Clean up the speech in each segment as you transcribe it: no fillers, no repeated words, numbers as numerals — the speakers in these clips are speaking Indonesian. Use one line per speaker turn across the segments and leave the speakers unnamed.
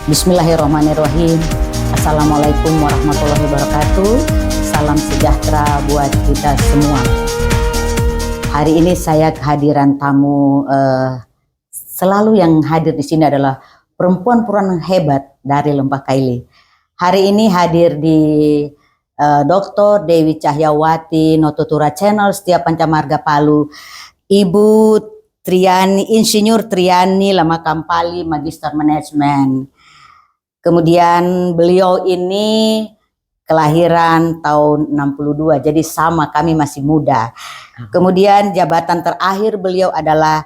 Bismillahirrahmanirrahim. Assalamualaikum warahmatullahi wabarakatuh. Salam sejahtera buat kita semua. Hari ini saya kehadiran tamu, selalu yang hadir di sini adalah perempuan-perempuan hebat dari Lembah Kaili. Hari ini hadir di Dr. Dewi Cahyawati, Notutura Channel, Setia Pancamarga Palu, Ibu Triani, Insinyur Triani Lamakampali, Magister Manajemen. Kemudian beliau ini kelahiran tahun 62, jadi sama, kami masih muda. Kemudian jabatan terakhir beliau adalah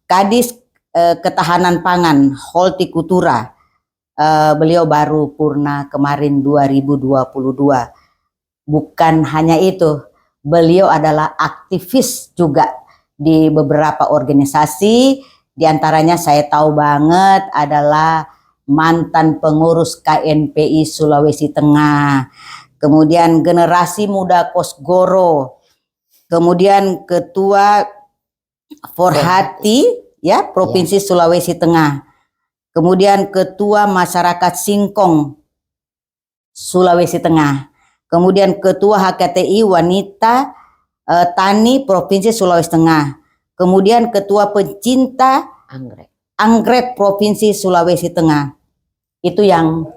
Kadis Ketahanan Pangan Hortikultura. Beliau baru purna kemarin 2022. Bukan hanya itu, beliau adalah aktivis juga di beberapa organisasi. Di antaranya saya tahu banget adalah mantan pengurus KNPI Sulawesi Tengah, kemudian generasi muda Kosgoro, kemudian ketua Forhati ya Provinsi Sulawesi Tengah, kemudian ketua masyarakat Singkong Sulawesi Tengah, kemudian ketua HKTI Wanita Tani Provinsi Sulawesi Tengah, kemudian ketua pencinta Anggrek Provinsi Sulawesi Tengah. Itu yang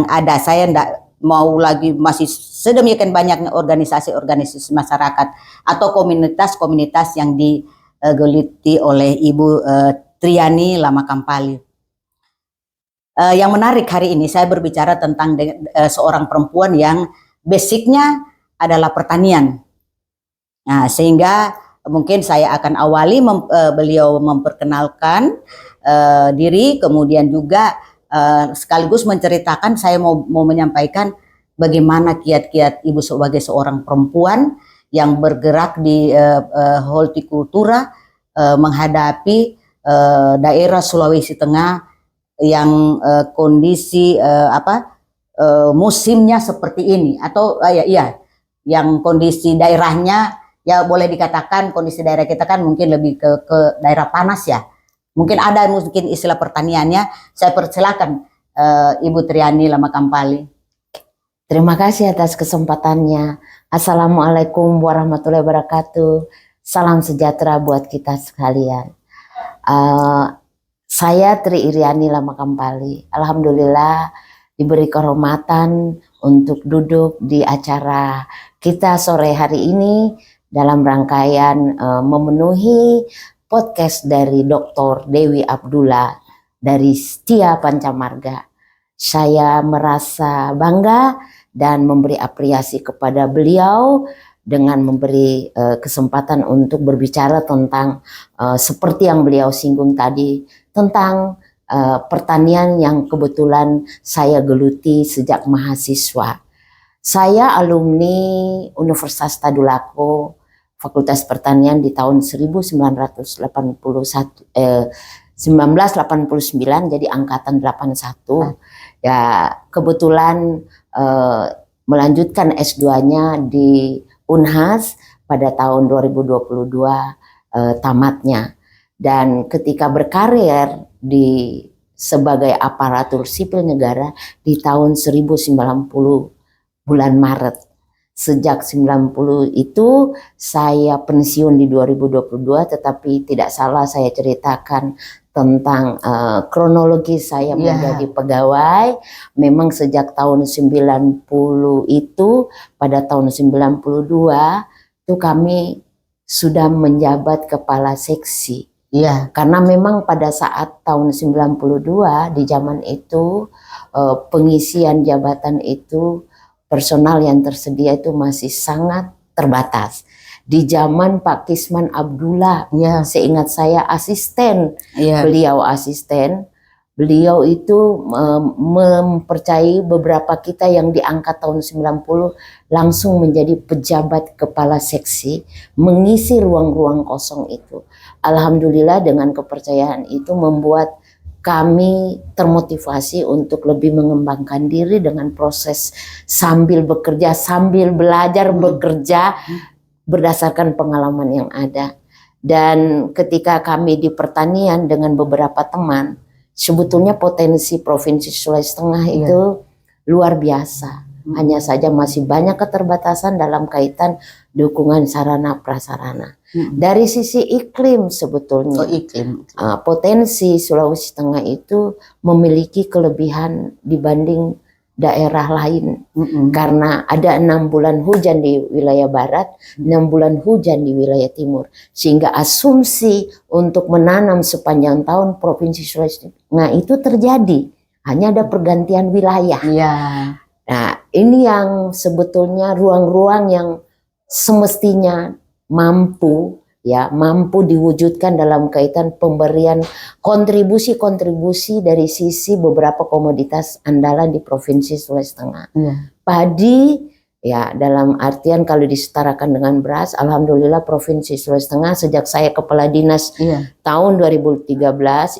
ada. Saya enggak mau lagi, masih sedemikian banyaknya organisasi-organisasi masyarakat atau komunitas-komunitas yang digeluti oleh Ibu Triani Lamakampali. Yang menarik hari ini saya berbicara tentang seorang perempuan yang basicnya adalah pertanian. Nah, sehingga mungkin saya akan awali beliau memperkenalkan diri, kemudian juga sekaligus menceritakan, saya mau menyampaikan bagaimana kiat-kiat ibu sebagai seorang perempuan yang bergerak di hortikultura menghadapi daerah Sulawesi Tengah yang kondisi musimnya seperti ini, atau yang kondisi daerahnya ya boleh dikatakan kondisi daerah kita kan mungkin lebih ke daerah panas ya. Mungkin ada mungkin istilah pertaniannya. Saya persilakan Ibu Triani Lamakampali.
Terima kasih atas kesempatannya. Assalamualaikum warahmatullahi wabarakatuh. Salam sejahtera buat kita sekalian. Saya Tri Iriani Lamakampali. Alhamdulillah diberi kehormatan untuk duduk di acara kita sore hari ini dalam rangkaian memenuhi podcast dari Dr. Dewi Abdullah dari Setia Pancamarga. Saya merasa bangga dan memberi apresiasi kepada beliau dengan memberi kesempatan untuk berbicara tentang seperti yang beliau singgung tadi, tentang pertanian yang kebetulan saya geluti sejak mahasiswa. Saya alumni Universitas Tadulako, Fakultas Pertanian di tahun 1989, jadi angkatan 81. Ya, kebetulan melanjutkan S2-nya di Unhas pada tahun 2022 tamatnya. Dan ketika berkarir sebagai aparatur sipil negara di tahun 1090 bulan Maret. Sejak 90 itu saya pensiun di 2022, tetapi tidak salah saya ceritakan tentang kronologi saya menjadi pegawai. Memang sejak tahun 90 itu, pada tahun 92 itu kami sudah menjabat kepala seksi. Ya, karena memang pada saat tahun 92 di zaman itu pengisian jabatan itu, personal yang tersedia itu masih sangat terbatas. Di zaman Pak Kisman Abdullah, seingat saya asisten, beliau asisten, beliau itu mempercayai beberapa kita yang diangkat tahun 90 langsung menjadi pejabat kepala seksi, mengisi ruang-ruang kosong itu. Alhamdulillah dengan kepercayaan itu membuat kami termotivasi untuk lebih mengembangkan diri dengan proses sambil bekerja, sambil belajar bekerja berdasarkan pengalaman yang ada. Dan ketika kami di pertanian dengan beberapa teman, sebetulnya potensi Provinsi Sulawesi Tengah itu luar biasa. Hanya saja masih banyak keterbatasan dalam kaitan dukungan sarana prasarana. Dari sisi iklim sebetulnya, potensi Sulawesi Tengah itu memiliki kelebihan dibanding daerah lain. Karena ada 6 bulan hujan di wilayah barat, 6 bulan hujan di wilayah timur. Sehingga asumsi untuk menanam sepanjang tahun Provinsi Sulawesi Tengah itu terjadi. Hanya ada pergantian wilayah. Nah, ini yang sebetulnya ruang-ruang yang semestinya mampu diwujudkan dalam kaitan pemberian kontribusi-kontribusi dari sisi beberapa komoditas andalan di Provinsi Sulawesi Tengah. Padi, ya dalam artian kalau disetarakan dengan beras, alhamdulillah Provinsi Sulawesi Tengah sejak saya kepala dinas tahun 2013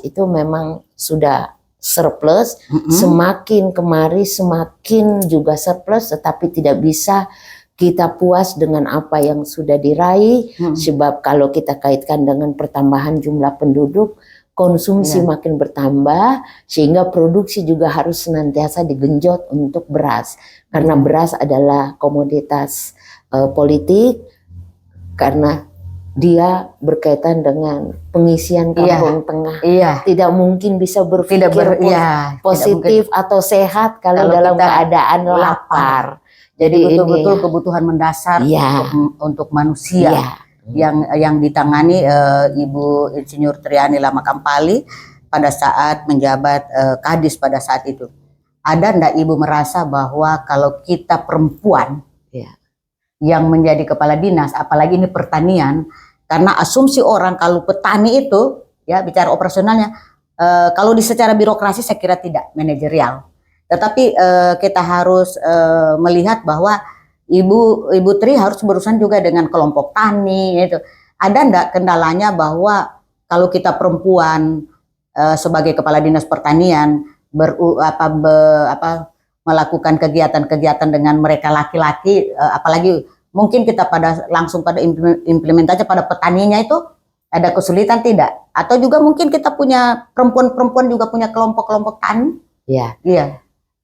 itu memang sudah surplus, semakin kemari semakin juga surplus, tetapi tidak bisa kita puas dengan apa yang sudah diraih, sebab kalau kita kaitkan dengan pertambahan jumlah penduduk, konsumsi makin bertambah, sehingga produksi juga harus senantiasa digenjot untuk beras, karena beras adalah komoditas politik, karena dia berkaitan dengan pengisian kampung tengah. Tidak mungkin bisa berpikir positif atau sehat kalau dalam keadaan lapar.
Jadi betul-betul kebutuhan mendasar untuk manusia yang ditangani Ibu Insinyur Triani Lama Kampali pada saat menjabat Kadis pada saat itu. Ada ndak Ibu merasa bahwa kalau kita perempuan yang menjadi kepala dinas, apalagi ini pertanian, karena asumsi orang kalau petani itu ya bicara operasionalnya, kalau di secara birokrasi saya kira tidak manajerial. Tetapi kita harus melihat bahwa Ibu Tri harus berurusan juga dengan kelompok tani itu. Ada enggak kendalanya bahwa kalau kita perempuan sebagai kepala dinas pertanian melakukan kegiatan-kegiatan dengan mereka laki-laki, apalagi mungkin kita langsung pada implementasi pada petaninya itu ada kesulitan tidak? Atau juga mungkin kita punya perempuan-perempuan juga punya kelompok-kelompok tani?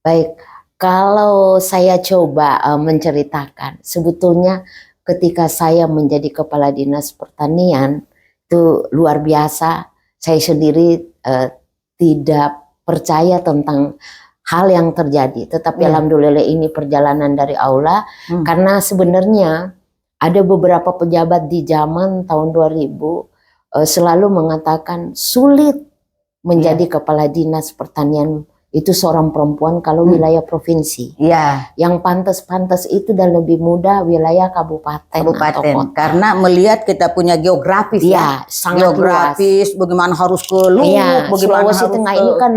Baik, kalau saya coba menceritakan, sebetulnya ketika saya menjadi kepala dinas pertanian itu luar biasa. Saya sendiri tidak percaya tentang hal yang terjadi, tetapi alhamdulillah ini perjalanan dari Allah, karena sebenarnya ada beberapa pejabat di zaman tahun 2000 selalu mengatakan sulit menjadi kepala dinas pertanian itu seorang perempuan kalau wilayah provinsi. Yang pantas-pantas itu dan lebih mudah wilayah kabupaten atau kota.
Karena melihat kita punya geografis
sangat
geografis, luas. Bagaimana harus ke Luwuk, bagaimana
Sulawesi
harus
Tengah ini kan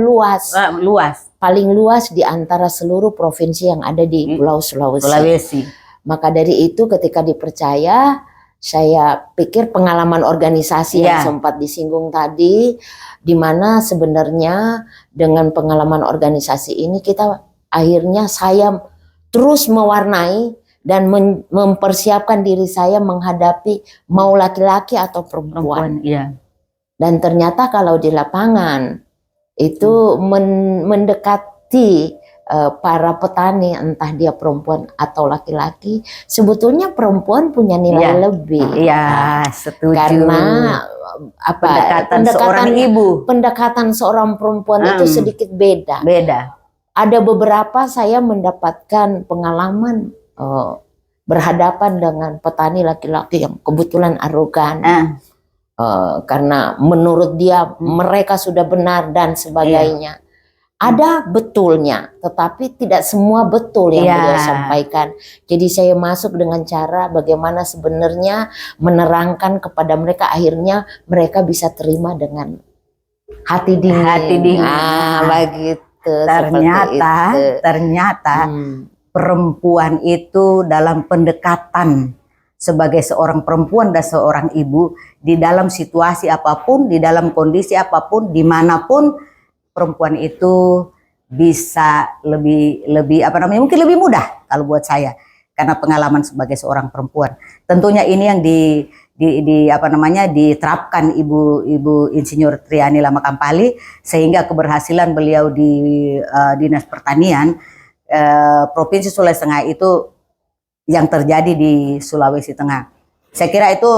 luas.
Paling luas di antara seluruh provinsi yang ada di Pulau Sulawesi. Maka dari itu ketika dipercaya, saya pikir pengalaman organisasi yang sempat disinggung tadi, di mana sebenarnya dengan pengalaman organisasi ini akhirnya saya terus mewarnai dan mempersiapkan diri saya menghadapi mau laki-laki atau perempuan. Dan ternyata kalau di lapangan itu mendekati para petani, entah dia perempuan atau laki-laki, sebetulnya perempuan punya nilai lebih.
Setuju.
Karena
pendekatan seorang ibu,
pendekatan seorang perempuan itu sedikit beda. Ada beberapa saya mendapatkan pengalaman berhadapan dengan petani laki-laki yang kebetulan arogan. Karena menurut dia mereka sudah benar dan sebagainya. Ada betulnya, tetapi tidak semua betul yang beliau sampaikan. Jadi saya masuk dengan cara bagaimana sebenarnya menerangkan kepada mereka, akhirnya mereka bisa terima dengan hati dingin. Begitu.
Ternyata perempuan itu dalam pendekatan sebagai seorang perempuan dan seorang ibu di dalam situasi apapun, di dalam kondisi apapun, dimanapun, perempuan itu bisa lebih mungkin lebih mudah kalau buat saya karena pengalaman sebagai seorang perempuan. Tentunya ini yang apa namanya diterapkan Ibu Insinyur Triani Lamakampali, sehingga keberhasilan beliau di Dinas Pertanian Provinsi Sulawesi Tengah itu yang terjadi di Sulawesi Tengah. Saya kira itu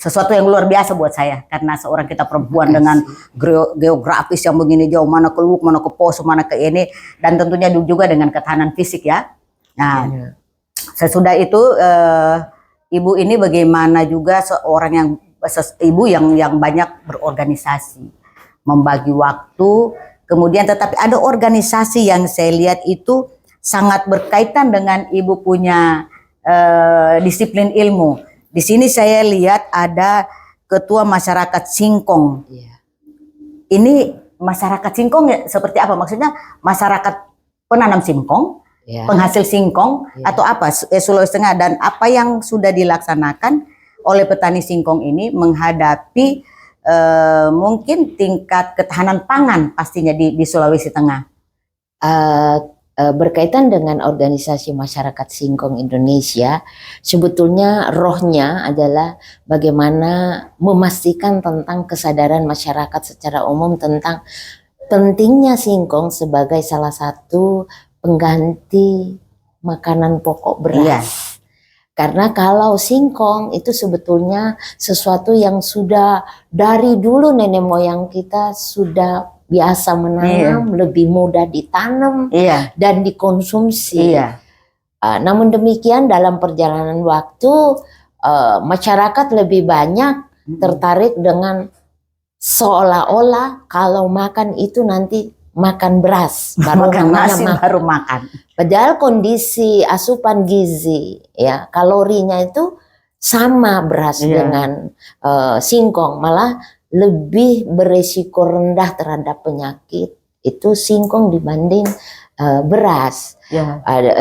sesuatu yang luar biasa buat saya, karena seorang kita perempuan dengan geografis yang begini jauh, mana ke Luwuk, mana ke Poso, mana ke ini, dan tentunya juga dengan ketahanan fisik ya. Nah, sesudah itu Ibu ini bagaimana juga seorang ibu yang banyak berorganisasi, membagi waktu, kemudian tetapi ada organisasi yang saya lihat itu sangat berkaitan dengan Ibu punya disiplin ilmu. Di sini saya lihat ada Ketua Masyarakat Singkong. Ini masyarakat singkong ya, seperti apa? Maksudnya masyarakat penanam singkong, penghasil singkong, atau apa Sulawesi Tengah, dan apa yang sudah dilaksanakan oleh petani singkong ini menghadapi mungkin tingkat ketahanan pangan pastinya di Sulawesi Tengah.
Berkaitan dengan organisasi masyarakat singkong Indonesia, sebetulnya rohnya adalah bagaimana memastikan tentang kesadaran masyarakat secara umum tentang pentingnya singkong sebagai salah satu pengganti makanan pokok beras. Karena kalau singkong itu sebetulnya sesuatu yang sudah dari dulu nenek moyang kita sudah biasa menanam, lebih mudah ditanam dan dikonsumsi. Namun demikian dalam perjalanan waktu masyarakat lebih banyak tertarik dengan seolah-olah kalau makan itu nanti makan beras, baru
makan nasi baru makan.
Padahal kondisi asupan gizi, ya kalorinya itu sama beras dengan singkong, malah lebih beresiko rendah terhadap penyakit itu singkong dibanding beras.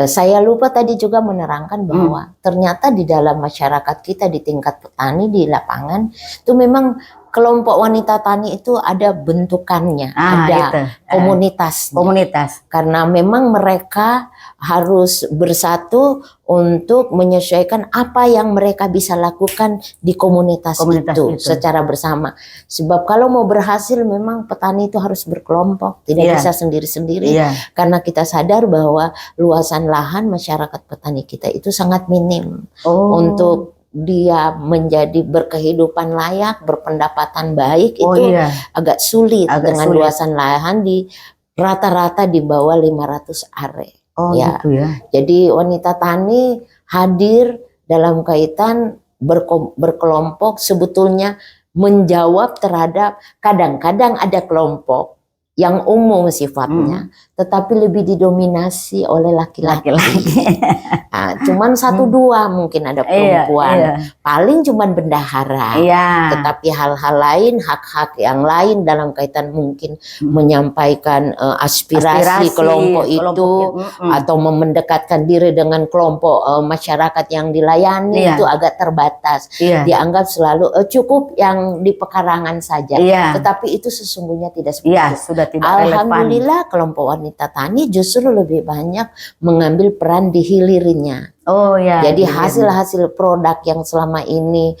Saya lupa tadi juga menerangkan bahwa ternyata di dalam masyarakat kita di tingkat petani di lapangan itu memang kelompok wanita tani itu ada bentukannya, ada komunitas. Karena memang mereka harus bersatu untuk menyesuaikan apa yang mereka bisa lakukan di komunitas itu secara bersama. Sebab kalau mau berhasil memang petani itu harus berkelompok, tidak bisa sendiri-sendiri. Karena kita sadar bahwa luasan lahan masyarakat petani kita itu sangat minim untuk dia menjadi berkehidupan layak, berpendapatan baik itu agak sulit dengan luasan lahan di rata-rata di bawah 500 are. Gitu ya. Jadi wanita tani hadir dalam kaitan berkelompok sebetulnya menjawab terhadap kadang-kadang ada kelompok yang umum sifatnya, tetapi lebih didominasi oleh laki-laki. Cuman 1-2 mungkin ada perempuan, paling cuman bendahara. Tetapi hal-hal lain, hak-hak yang lain dalam kaitan mungkin menyampaikan aspirasi kelompok itu, atau mendekatkan diri dengan kelompok masyarakat yang dilayani itu agak terbatas. Dianggap selalu cukup yang di pekarangan saja. Tetapi itu sesungguhnya tidak seperti itu. Alhamdulillah kelompok wanita tani justru lebih banyak mengambil peran di hilirnya. Jadi hasil-hasil produk yang selama ini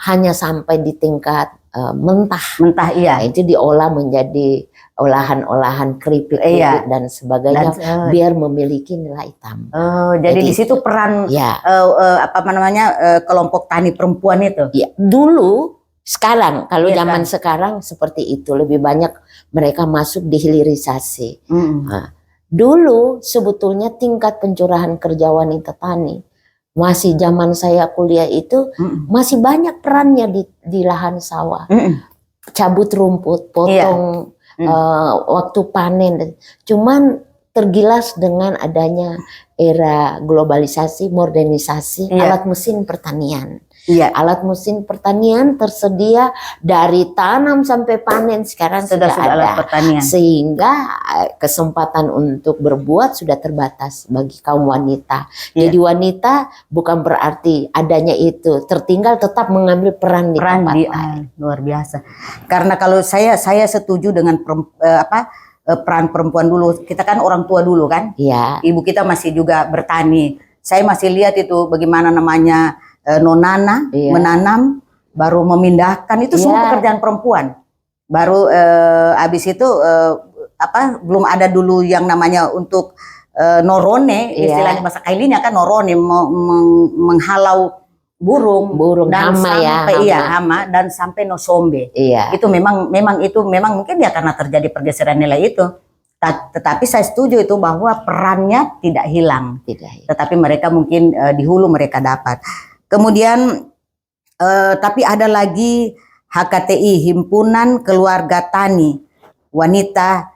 hanya sampai di tingkat mentah, itu diolah menjadi olahan-olahan keripik dan sebagainya biar memiliki nilai tambah.
Jadi di situ peran kelompok tani perempuan itu.
Dulu. Sekarang, kalau zaman sekarang seperti itu, lebih banyak mereka masuk di hilirisasi. Dulu sebetulnya tingkat pencurahan kerja wanita tani, masih zaman saya kuliah itu, masih banyak perannya di lahan sawah. Cabut rumput, potong waktu panen. Cuman tergilas dengan adanya era globalisasi, modernisasi, alat mesin pertanian. Alat mesin pertanian tersedia dari tanam sampai panen sekarang sudah ada. Alat pertanian. Sehingga kesempatan untuk berbuat sudah terbatas bagi kaum wanita. Jadi wanita bukan berarti adanya itu tertinggal, tetap mengambil peran di tempat lain.
Luar biasa. Karena kalau saya setuju dengan peran perempuan dulu. Kita kan orang tua dulu kan. Ibu kita masih juga bertani. Saya masih lihat itu bagaimana namanya nonana,
Iya.
menanam, baru memindahkan, itu semua
Iya.
pekerjaan perempuan. Baru habis itu belum ada dulu yang namanya untuk norone,
Iya.
istilahnya bahasa Kailinya kan norone, menghalau burung dan
hama ya,
sampai
hama.
hama dan sampai nosombe.
Iya.
Itu memang mungkin ya karena terjadi pergeseran nilai itu. Tetapi saya setuju itu bahwa perannya tidak hilang. Tetapi mereka mungkin di hulu mereka dapat. Kemudian tapi ada lagi HKTI, Himpunan Keluarga Tani Wanita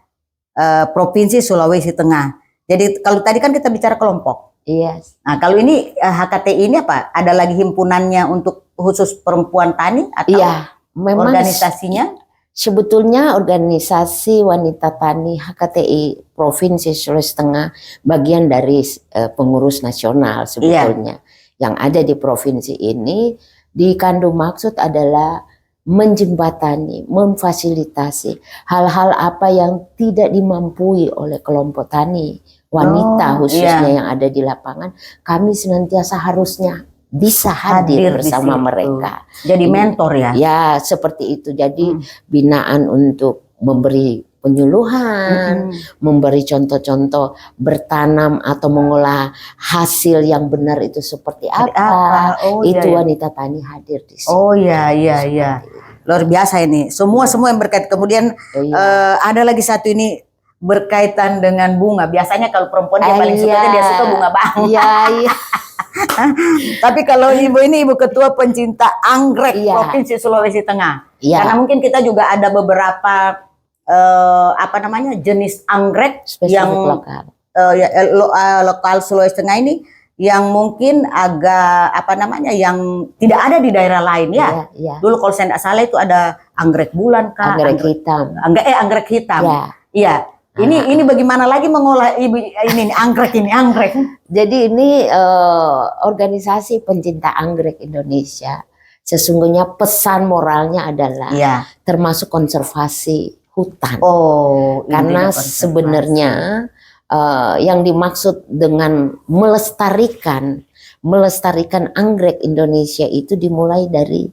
Provinsi Sulawesi Tengah. Jadi kalau tadi kan kita bicara kelompok.
Iya.
Nah, kalau ini HKTI ini apa? Ada lagi himpunannya untuk khusus perempuan tani atau
Iya, memang
organisasinya?
Sebetulnya organisasi wanita tani HKTI Provinsi Sulawesi Tengah bagian dari pengurus nasional sebetulnya. Yang ada di provinsi ini dikandung maksud adalah menjembatani, memfasilitasi hal-hal apa yang tidak dimampui oleh kelompok tani wanita khususnya yang ada di lapangan. Kami senantiasa harusnya bisa hadir bersama mereka.
Jadi mentor ya?
Ya, seperti itu. Jadi binaan untuk memberi penyuluhan, memberi contoh-contoh bertanam atau mengolah hasil yang benar itu seperti apa. Itu wanita tani hadir di sini.
Oh iya. Luar biasa ini. Semua yang berkait. Kemudian ada lagi satu ini berkaitan dengan bunga. Biasanya kalau perempuan dia paling suka dia suka bunga bang.
Iya.
Tapi kalau ibu ini ibu ketua pencinta anggrek Provinsi Sulawesi Tengah. Karena mungkin kita juga ada beberapa jenis anggrek yang lokal Sulawesi Tengah ini yang mungkin agak yang tidak ada di daerah lain ya. Dulu kalau saya tidak salah itu ada anggrek bulan kah?
Anggrek hitam.
Anggrek hitam. Iya. Ini bagaimana lagi mengolah ini anggrek.
Jadi ini organisasi pencinta anggrek Indonesia. Sesungguhnya pesan moralnya adalah termasuk konservasi hutan. Karena sebenarnya yang dimaksud dengan melestarikan anggrek Indonesia itu dimulai dari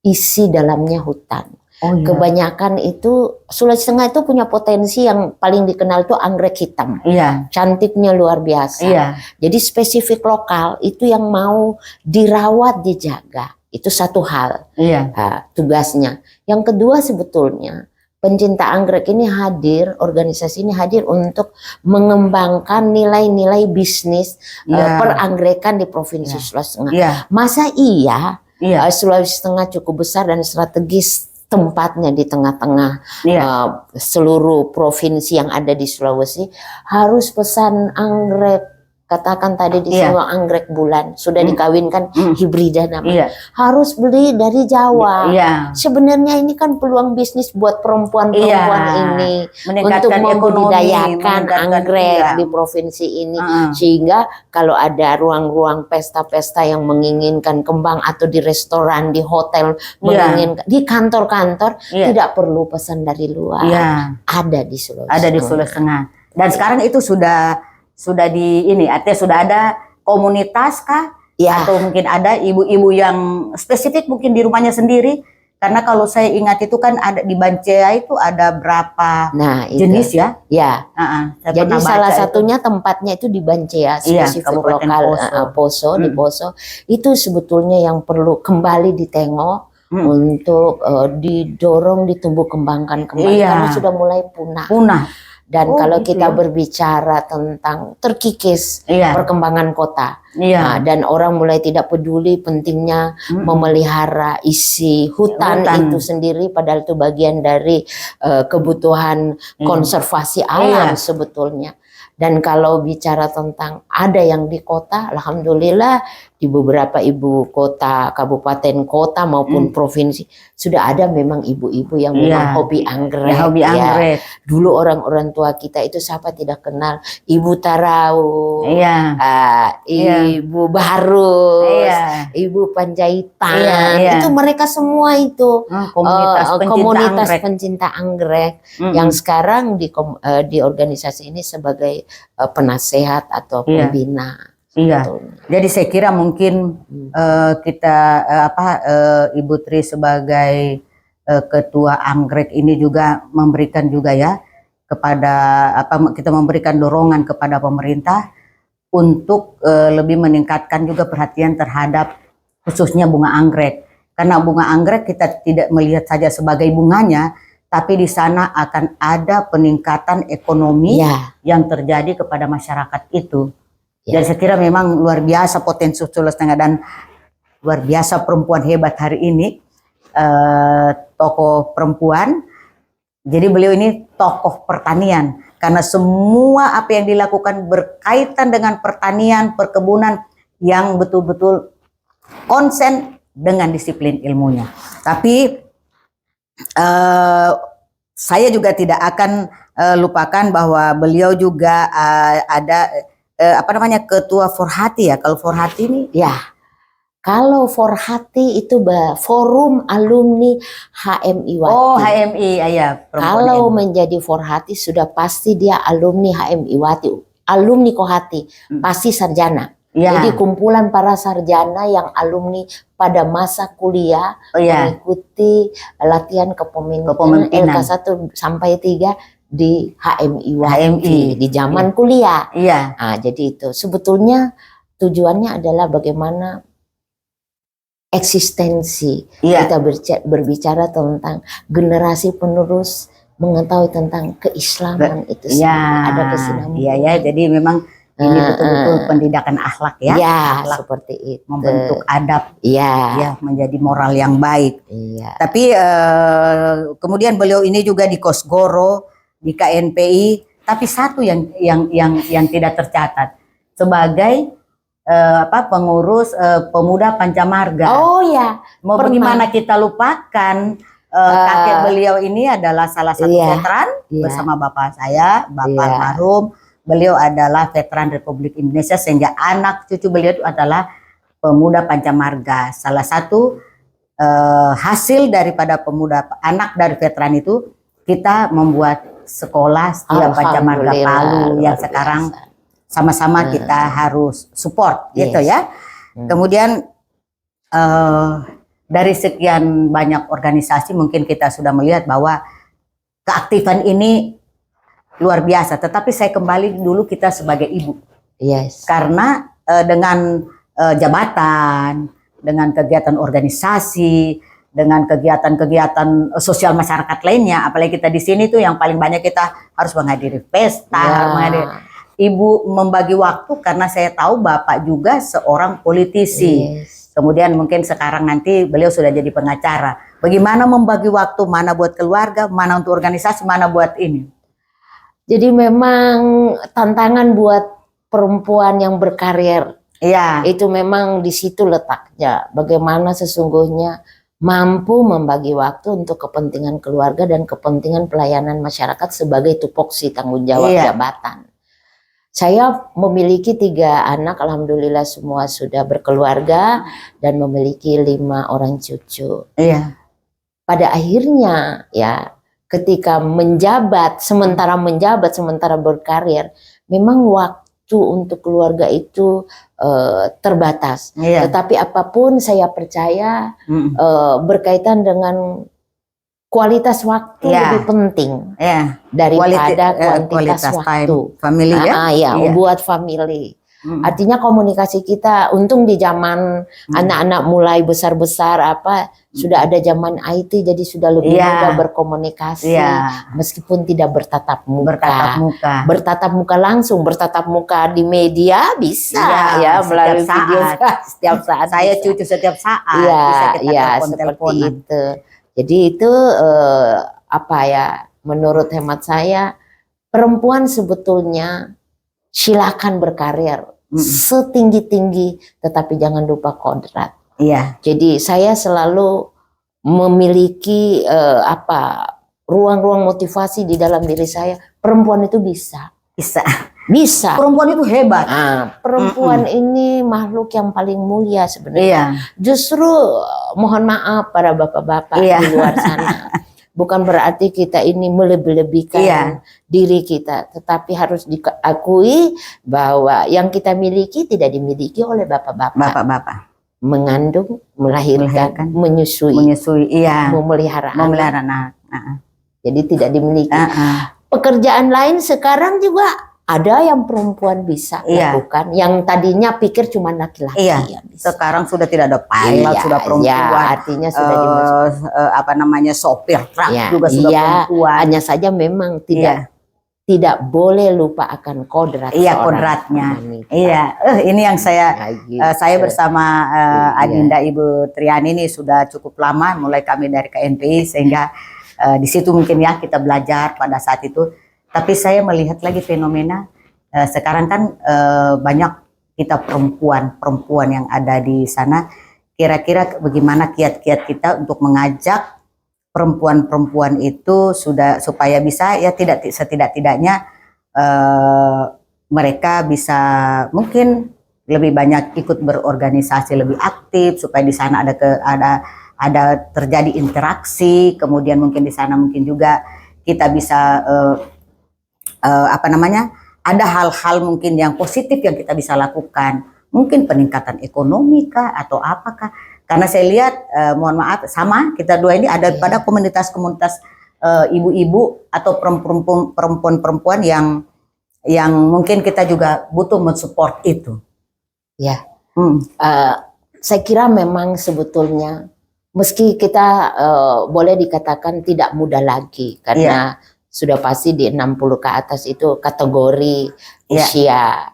isi dalamnya hutan. Kebanyakan itu Sulawesi Tengah itu punya potensi yang paling dikenal itu anggrek hitam. Cantiknya luar biasa. Jadi spesifik lokal itu yang mau dirawat, dijaga. Itu satu hal tugasnya. Yang kedua sebetulnya pencinta anggrek ini hadir, organisasi ini hadir untuk mengembangkan nilai-nilai bisnis peranggekan di Provinsi Sulawesi Tengah. Masa Sulawesi Tengah cukup besar dan strategis tempatnya di tengah-tengah seluruh provinsi yang ada di Sulawesi, harus pesan anggrek, katakan tadi di semua anggrek bulan sudah dikawinkan hibrida namanya, harus beli dari Jawa. Sebenarnya ini kan peluang bisnis buat perempuan-perempuan ini untuk membudidayakan anggrek di provinsi ini, sehingga kalau ada ruang-ruang pesta-pesta yang menginginkan kembang atau di restoran, di hotel menginginkan, di kantor-kantor tidak perlu pesan dari luar. Ada di Sulawesi
Tengah. Dan sekarang itu sudah artinya sudah ada komunitas kah? Atau mungkin ada ibu-ibu yang spesifik mungkin di rumahnya sendiri? Karena kalau saya ingat itu kan ada di Bancea itu ada berapa jenis ya?
Jadi salah satunya tempatnya itu di Bancea, spesifik lokal Poso, di Poso. Itu sebetulnya yang perlu kembali ditengok untuk didorong, ditumbuh kembangkan kembali karena sudah mulai punah. Dan kalau kita berbicara tentang terkikis perkembangan kota, dan orang mulai tidak peduli pentingnya memelihara isi hutan itu sendiri, padahal itu bagian dari kebutuhan konservasi alam sebetulnya. Dan kalau bicara tentang ada yang di kota, alhamdulillah di beberapa ibu kota, kabupaten kota maupun provinsi sudah ada memang ibu-ibu yang memang hobi anggrek. Dulu orang-orang tua kita itu siapa tidak kenal Ibu Tarau, Ibu Barus, Ibu Panjaitan, itu mereka semua itu komunitas pencinta anggrek yang sekarang di organisasi ini sebagai penasehat atau pembina.
Iya.
sebetulnya.
Jadi saya kira mungkin kita Ibu Tri sebagai Ketua Anggrek ini juga memberikan juga ya kepada kita memberikan dorongan kepada pemerintah untuk lebih meningkatkan juga perhatian terhadap khususnya bunga anggrek. Karena bunga anggrek kita tidak melihat saja sebagai bunganya, tapi di sana akan ada peningkatan ekonomi yang terjadi kepada masyarakat itu. Jadi saya kira memang luar biasa potensi Sulawesi Tengah dan luar biasa perempuan hebat hari ini, tokoh perempuan. Jadi beliau ini tokoh pertanian karena semua apa yang dilakukan berkaitan dengan pertanian, perkebunan yang betul-betul konsen dengan disiplin ilmunya. Tapi saya juga tidak akan lupakan bahwa beliau juga ada ketua Forhati ya. Kalau Forhati ini
kalau Forhati itu forum alumni HMI Wati.
Oh, HMI ya.
Kalau menjadi Forhati sudah pasti dia alumni HMI Wati, alumni Kohati, pasti sarjana. Jadi kumpulan para sarjana yang alumni pada masa kuliah mengikuti latihan kepemimpinan LK1 sampai 3 di HMI Wati di zaman kuliah. Nah, jadi itu sebetulnya tujuannya adalah bagaimana eksistensi kita berbicara tentang generasi penerus mengetahui tentang keislaman itu ada kesinambungan.
Jadi memang ini betul-betul pendidikan akhlak akhlak
seperti itu,
membentuk adab menjadi moral yang baik. Tapi kemudian beliau ini juga di Kosgoro, di KNPI, tapi satu yang tidak tercatat sebagai pengurus pemuda Pancamarga. Mau bagaimana kita lupakan kakek beliau ini adalah salah satu veteran bersama bapak saya, Bapak almarhum. Beliau adalah veteran Republik Indonesia sehingga anak cucu beliau itu adalah pemuda Pancamarga. Salah satu hasil daripada anak dari veteran itu kita membuat sekolah setiap Pancamarga Palu yang sekarang sama-sama kita harus support gitu ya. Kemudian dari sekian banyak organisasi mungkin kita sudah melihat bahwa keaktifan ini luar biasa. Tetapi saya kembali dulu kita sebagai ibu. Karena dengan jabatan, dengan kegiatan organisasi, dengan kegiatan-kegiatan sosial masyarakat lainnya, apalagi kita di sini tuh yang paling banyak kita harus menghadiri pesta, Ibu membagi waktu karena saya tahu Bapak juga seorang politisi. Kemudian mungkin sekarang nanti beliau sudah jadi pengacara. Bagaimana membagi waktu, mana buat keluarga, mana untuk organisasi, mana buat ini?
Jadi memang tantangan buat perempuan yang berkarir. Itu memang di situ letaknya. Bagaimana sesungguhnya mampu membagi waktu untuk kepentingan keluarga dan kepentingan pelayanan masyarakat sebagai tupoksi tanggung jawab jabatan. Saya memiliki 3 anak, alhamdulillah semua sudah berkeluarga dan memiliki 5 orang cucu. Pada akhirnya ketika sementara berkarir, memang waktu untuk keluarga itu terbatas. Tetapi apapun saya percaya berkaitan dengan kualitas waktu lebih penting daripada kuantitas waktu.
Family
buat family. Artinya komunikasi kita, untung di zaman anak-anak mulai besar-besar sudah ada zaman IT, jadi sudah lebih mudah berkomunikasi meskipun tidak bertatap muka. Bertatap muka langsung, bertatap muka di media bisa melalui video setiap saat.
Saya cucu setiap saat bisa kita
seperti itu. Jadi itu menurut hemat saya perempuan sebetulnya silakan berkarir setinggi-tinggi, tetapi jangan lupa kodrat. Jadi saya selalu memiliki ruang-ruang motivasi di dalam diri saya. Perempuan itu bisa. Perempuan itu hebat. Perempuan ini makhluk yang paling mulia sebenarnya. Justru mohon maaf para bapak-bapak di luar sana. bukan berarti kita ini melebih-lebihkan
Iya.
diri kita, tetapi harus diakui bahwa yang kita miliki tidak dimiliki oleh bapak-bapak.
Bapak-bapak
Mengandung, melahirkan, menyusui,
iya,
memelihara
memelihara
anak.
anak.
Jadi tidak dimiliki. Pekerjaan lain sekarang juga ada yang perempuan bisa
Iya.
lakukan, yang tadinya pikir cuma laki-laki
Iya.
yang bisa.
Sekarang sudah tidak ada pilot,
Iya,
sudah perempuan.
iya, artinya sudah dimasukkan.
Apa namanya, sopir truk
Iya,
juga sudah
iya.
perempuan.
Hanya saja memang tidak boleh lupa akan kodrat
Iya,
seorang
kodratnya.
wanita.
Iya, ini yang saya
Nah, gitu.
saya bersama
Iya.
Adinda Ibu Triani ini sudah cukup lama, mulai kami dari KNPI, sehingga di situ mungkin ya kita belajar pada saat itu. Tapi saya melihat lagi fenomena sekarang kan banyak kita perempuan yang ada di sana. Kira-kira bagaimana kiat-kiat kita untuk mengajak perempuan-perempuan itu sudah supaya bisa ya setidak-tidaknya mereka bisa mungkin lebih banyak ikut berorganisasi, lebih aktif, supaya di sana ada terjadi interaksi. Kemudian mungkin di sana mungkin juga kita bisa apa namanya, ada hal-hal mungkin yang positif yang kita bisa lakukan, mungkin peningkatan ekonomi kah atau apakah, karena saya lihat mohon maaf sama kita dua ini ada pada komunitas-komunitas ibu-ibu atau perempuan-perempuan yang mungkin kita juga butuh mensupport itu.
Ya, saya kira memang sebetulnya meski kita boleh dikatakan tidak muda lagi, karena sudah pasti di 60 ke atas itu kategori usia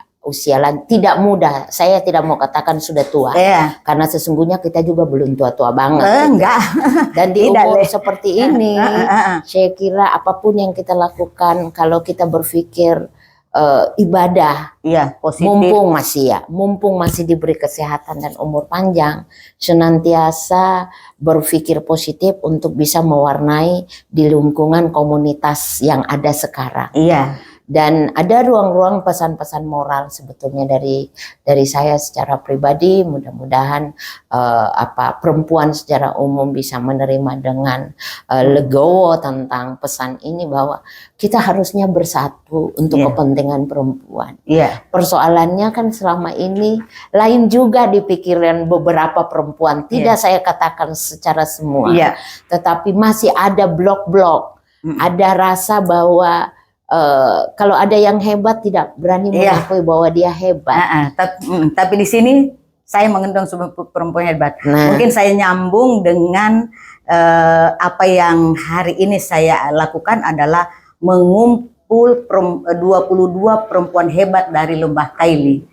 tidak muda. Saya tidak mau katakan sudah tua, karena sesungguhnya kita juga belum tua-tua banget.
Enggak.
Dan di umur seperti ini, saya kira apapun yang kita lakukan, kalau kita berpikir ibadah,
positif.
mumpung masih diberi kesehatan dan umur panjang, senantiasa berpikir positif untuk bisa mewarnai di lingkungan komunitas yang ada sekarang. Dan ada ruang-ruang pesan-pesan moral sebetulnya dari saya secara pribadi. Mudah-mudahan perempuan secara umum bisa menerima dengan legowo tentang pesan ini, bahwa kita harusnya bersatu untuk kepentingan perempuan. Persoalannya kan selama ini lain juga di pikiran beberapa perempuan. Tidak saya katakan secara semua, tetapi masih ada blok-blok, ada rasa bahwa kalau ada yang hebat tidak berani mengakui bahwa dia hebat.
Tapi di sini saya mengundang semua perempuan hebat. Mungkin saya nyambung dengan apa yang hari ini saya lakukan adalah mengumpul 22 perempuan hebat dari Lembah Kaili.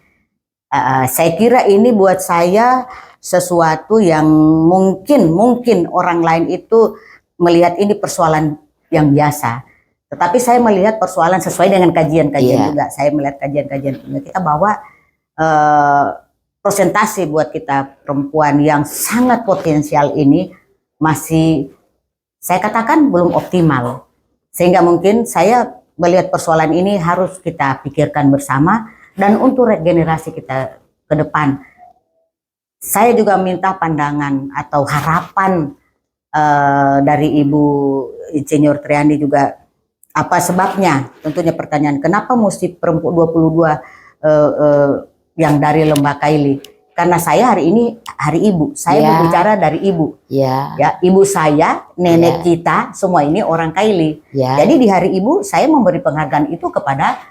Saya kira ini buat saya sesuatu yang mungkin orang lain itu melihat ini persoalan yang biasa. Tetapi saya melihat persoalan sesuai dengan kajian-kajian juga. Saya melihat kajian-kajian kita bahwa persentase buat kita perempuan yang sangat potensial ini masih saya katakan belum optimal. Sehingga mungkin saya melihat persoalan ini harus kita pikirkan bersama, dan untuk regenerasi kita ke depan. Saya juga minta pandangan atau harapan dari Ibu Insinyur Triani juga. Apa sebabnya? Tentunya pertanyaan, kenapa mesti perempuan 22 yang dari Lembah Kaili? Karena saya hari ini hari ibu, saya berbicara dari ibu. Ya, ibu saya, nenek kita, semua ini orang Kaili. Jadi di hari ibu saya memberi penghargaan itu kepada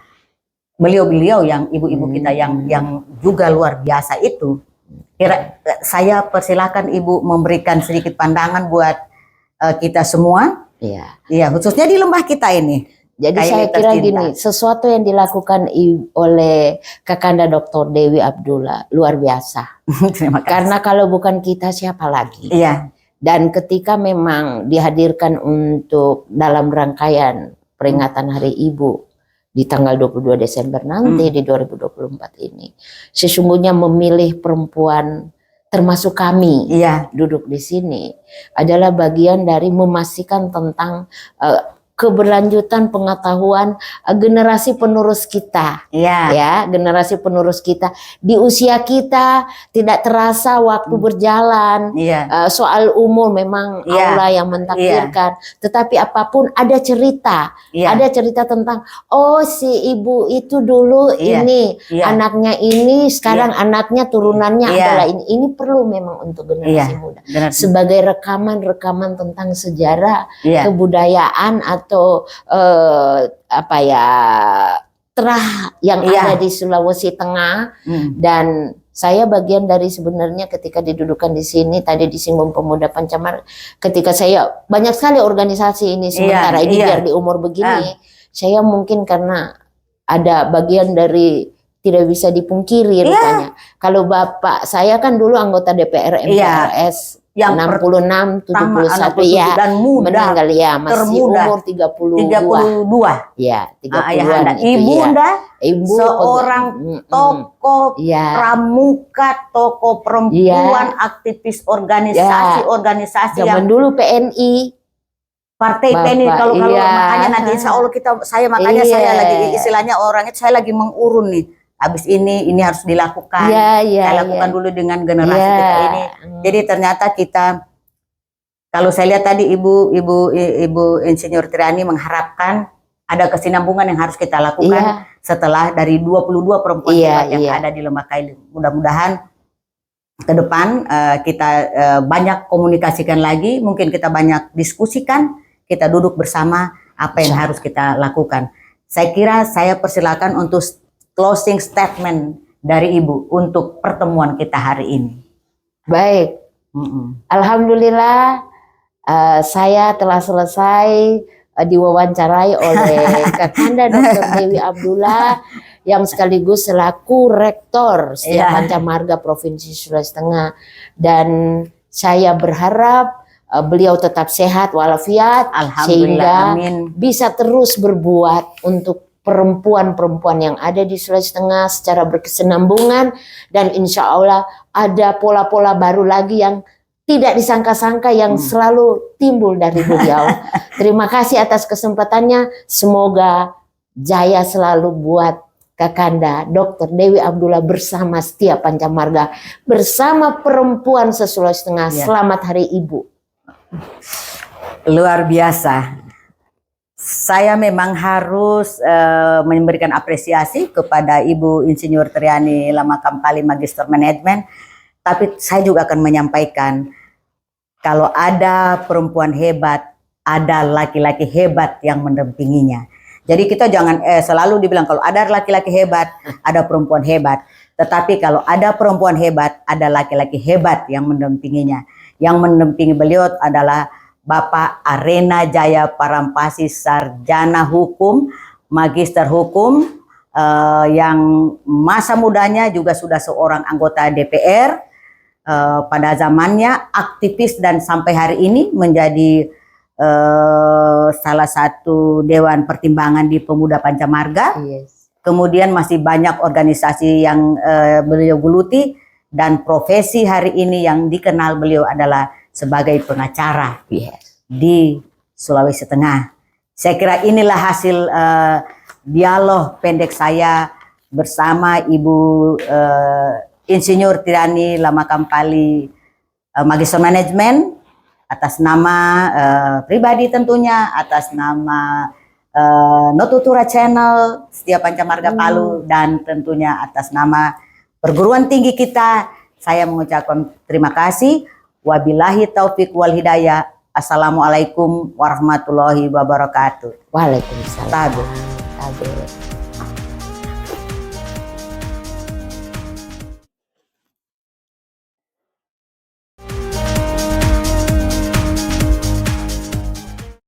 beliau-beliau yang ibu-ibu kita yang juga luar biasa itu. Saya persilakan ibu memberikan sedikit pandangan buat kita semua. Khususnya di lembah kita ini.
Jadi saya kira gini, sesuatu yang dilakukan oleh Kakanda Dr. Dewi Abdullah luar biasa.
Terima kasih.
Karena kalau bukan kita siapa lagi? Dan ketika memang dihadirkan untuk dalam rangkaian peringatan Hari Ibu di tanggal 22 Desember nanti di 2024 ini, sesungguhnya memilih perempuan termasuk kami duduk di sini adalah bagian dari memastikan tentang keberlanjutan pengetahuan generasi penerus kita.
Iya.
Ya, generasi penerus kita. Di usia kita tidak terasa waktu berjalan.
Iya.
Soal umur memang Allah yang mentakdirkan. Tetapi apapun ada cerita. Ada cerita tentang si ibu itu dulu ini, anaknya ini, sekarang anaknya turunannya adalah ini. Ini perlu memang untuk generasi muda. Sebagai rekaman-rekaman tentang sejarah, kebudayaan atau terah yang ada di Sulawesi Tengah. Dan saya bagian dari sebenarnya ketika didudukan di sini, tadi disinggung Pemuda Pancamarga, ketika saya banyak sekali organisasi ini sementara ini biar di umur begini, saya mungkin karena ada bagian dari tidak bisa dipungkiri rupanya. Kalau bapak saya kan dulu anggota DPR MPRS yang 66, 71
dan muda,
meninggal masih
termuda,
umur 32. Ya, 30-an itu ibu
seorang tokoh pramuka, tokoh perempuan, aktivis organisasi
zaman
yang
dulu PNI.
Partai PNI kalau makanya nanti insya Allah saya lagi istilahnya orangnya saya lagi mengurun nih. Habis ini harus dilakukan. Saya lakukan dulu dengan generasi kita ini. Jadi ternyata kita, kalau saya lihat tadi Ibu Insinyur Triani mengharapkan ada kesinambungan yang harus kita lakukan setelah dari 22 perempuan hebat yang ada di Lembah Kaili. Mudah-mudahan ke depan kita banyak komunikasikan lagi, mungkin kita banyak diskusikan, kita duduk bersama apa yang harus kita lakukan. Saya kira saya persilakan untuk closing statement dari Ibu untuk pertemuan kita hari ini.
Baik, alhamdulillah saya telah selesai diwawancarai oleh Kakanda Dr. Dewi Abdullah yang sekaligus selaku Rektor Setia Pancamarga Provinsi Sulawesi Tengah, dan saya berharap beliau tetap sehat walafiat sehingga bisa terus berbuat untuk perempuan-perempuan yang ada di Sulawesi Tengah secara berkesinambungan, dan insya Allah ada pola-pola baru lagi yang tidak disangka-sangka yang selalu timbul dari beliau. Terima kasih atas kesempatannya. Semoga jaya selalu buat Kakanda Dr. Dewi Abdullah bersama Setia Pancamarga, bersama perempuan se-Sulawesi Tengah. Selamat Hari Ibu.
Luar biasa. Saya memang harus memberikan apresiasi kepada Ibu Insinyur Triani Lamakampali Magister Manajemen, tapi saya juga akan menyampaikan kalau ada perempuan hebat, ada laki-laki hebat yang mendampinginya. Jadi kita jangan selalu dibilang kalau ada laki-laki hebat, ada perempuan hebat. Tetapi kalau ada perempuan hebat, ada laki-laki hebat yang mendampinginya. Yang mendampingi beliau adalah Bapak Arena Jaya Parampasi, sarjana hukum, magister hukum, yang masa mudanya juga sudah seorang anggota DPR, pada zamannya aktivis dan sampai hari ini menjadi salah satu Dewan Pertimbangan di Pemuda Pancamarga. Kemudian masih banyak organisasi yang beliau geluti, dan profesi hari ini yang dikenal beliau adalah sebagai pengacara di Sulawesi Tengah. Saya kira inilah hasil dialog pendek saya bersama Ibu Insinyur Triani Lamakampali Magister Manajemen, atas nama pribadi tentunya, atas nama Notutura Channel Setia Pancamarga Palu, dan tentunya atas nama perguruan tinggi kita. Saya mengucapkan terima kasih. Wabillahi taufik wal hidayah. Assalamualaikum warahmatullahi wabarakatuh.
Waalaikumsalam.
Tabu.
Tabu.